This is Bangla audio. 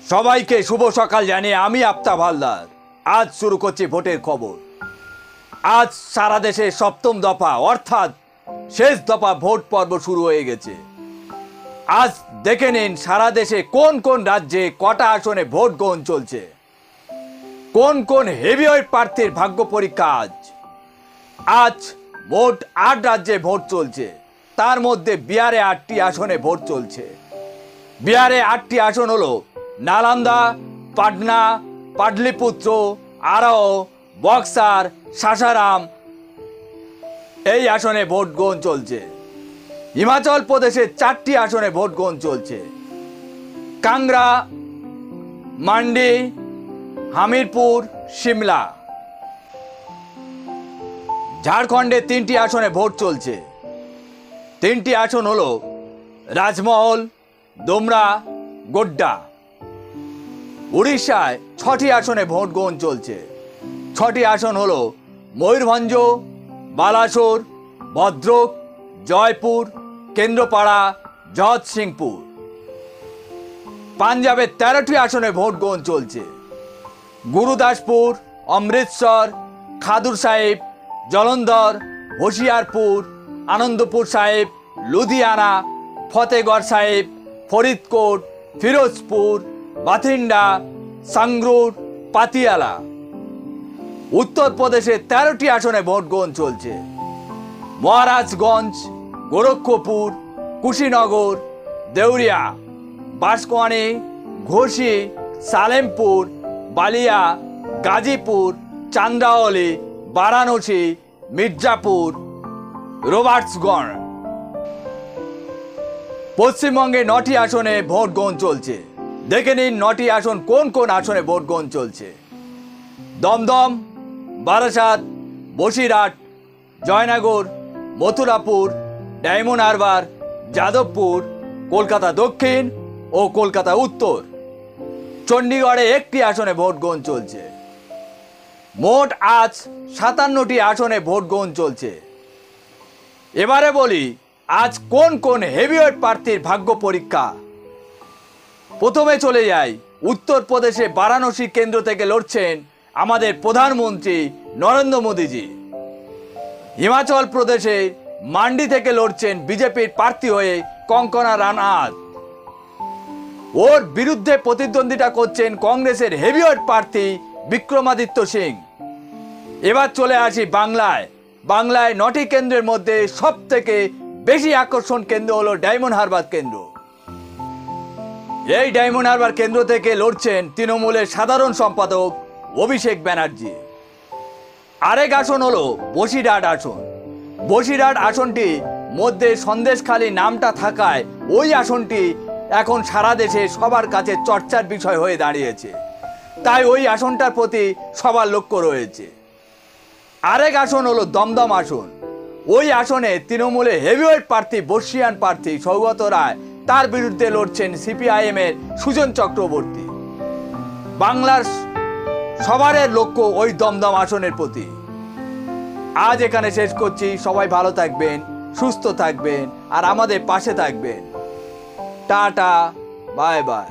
সবাইকে শুভ সকাল জানিয়ে আমি আফতাব হালদার। আজ শুরু করছি ভোটের খবর। আজ সারা দেশে সপ্তম দফা অর্থাৎ শেষ দফা ভোট পর্ব শুরু হয়ে গেছে। আজ দেখে নিন সারা দেশে কোন কোন রাজ্যে কটা আসনে ভোট গ্রহণ চলছে, কোন কোন হেভিওয়েট প্রার্থীর ভাগ্য পরীক্ষা। আজ মোট ৮ রাজ্যে ভোট চলছে, তার মধ্যে বিহারে ৮টি আসনে ভোট চলছে। বিহারে ৮টি আসন হলো নালন্দা, পাটনা, পাটলিপুত্র, আরাও, বক্সার, সাসারাম। এই আসনে ভোট গ্রহণ চলছে। হিমাচল প্রদেশে 4টি আসনে ভোট গ্রহণ চলছে। কাংড়া, মান্ডি, হামিরপুর, সিমলা। ঝাড়খণ্ডে 3টি আসনে ভোট চলছে। 3টি আসন হলো রাজমহল, ডোমরা, গোড্ডা। উড়িষ্যায় 6টি আসনে ভোট গ্রহণ চলছে। 6টি আসন হলো ময়ূরভঞ্জ, বালাসোর, ভদ্রক, জয়পুর, কেন্দ্রপাড়া, জগৎসিংপুর। পাঞ্জাবে 13টি আসনে ভোট গ্রহণ চলছে। গুরুদাসপুর, অমৃতসর, খাদুর সাহেব, জলন্ধর, হোশিয়ারপুর, আনন্দপুর সাহেব, লুধিয়ানা, ফতেগড় সাহেব, ফরিদকোট, ফিরোজপুর, বাথিন্ডা, সাংগ্রুর, পাতিয়ালা। উত্তরপ্রদেশে 13টি আসনে ভোট গ্রহণ চলছে। মহারাজগঞ্জ, গোরক্ষপুর, কুশীনগর, দেউরিয়া, বাঁশকুড়ানি, ঘোষী, সালেমপুর, বালিয়া, গাজীপুর, চান্দ্রাওলি, বারাণসী, মির্জাপুর, রবার্টসগঞ্জ। পশ্চিমবঙ্গে 9টি আসনে ভোট গ্রহণ চলছে। দেখে নিন 9টি আসন কোন কোন আসনে ভোট গ্রহণ চলছে। দমদম, বারাসাত, বসিরহাট, জয়নগর, মথুরাপুর, ডায়মন্ড হারবার, যাদবপুর, কলকাতা দক্ষিণ ও কলকাতা উত্তর। চণ্ডীগড়ে 1টি আসনে ভোট গ্রহণ চলছে। মোট আজ 57টি আসনে ভোট গ্রহণ চলছে। এবারে বলি আজ কোন কোন হেভিওয়েট প্রার্থীর ভাগ্য পরীক্ষা। প্রথমে চলে যাই উত্তরপ্রদেশে বারাণসী কেন্দ্র থেকে লড়ছেন আমাদের প্রধানমন্ত্রী নরেন্দ্র মোদীজি। হিমাচল প্রদেশে মান্ডি থেকে লড়ছেন বিজেপির প্রার্থী হয়ে কঙ্কনা রানাওয়াত। ওর বিরুদ্ধে প্রতিদ্বন্দ্বিতা করছেন কংগ্রেসের হেভিওয়েট প্রার্থী বিক্রমাদিত্য সিং। এবার চলে আসি বাংলায়। বাংলায় 9টি কেন্দ্রের মধ্যে সব থেকে বেশি আকর্ষণ কেন্দ্র হলো ডায়মন্ড হারবার কেন্দ্র। এই ডায়মন্ড হারবার কেন্দ্র থেকে লড়ছেন তৃণমূলের সাধারণ সম্পাদক অভিষেক ব্যানার্জি। আরেক আসন হলো বসিরহাট আসন। বসিরহাট আসনটি মধ্যে সন্দেশখালী নামটা থাকায় ওই আসনটি এখন সারা দেশে সবার কাছে চর্চার বিষয় হয়ে দাঁড়িয়েছে, তাই ওই আসনটার প্রতি সবার লক্ষ্য রয়েছে। আরেক আসন হলো দমদম আসন। ওই আসনে তৃণমূলের হেভিওয়েট প্রার্থী বর্ষিয়ান প্রার্থী সৌগত রায়, তার বিরুদ্ধে লড়ছেন সিপিআইএম এর সুজন চক্রবর্তী। বাংলার সবার লক্ষ্য ওই দমদম আসনের প্রতি। আজ এখানে শেষ করছি। সবাই ভালো থাকবেন, সুস্থ থাকবেন আর আমাদের পাশে থাকবেন। Tata, bye bye.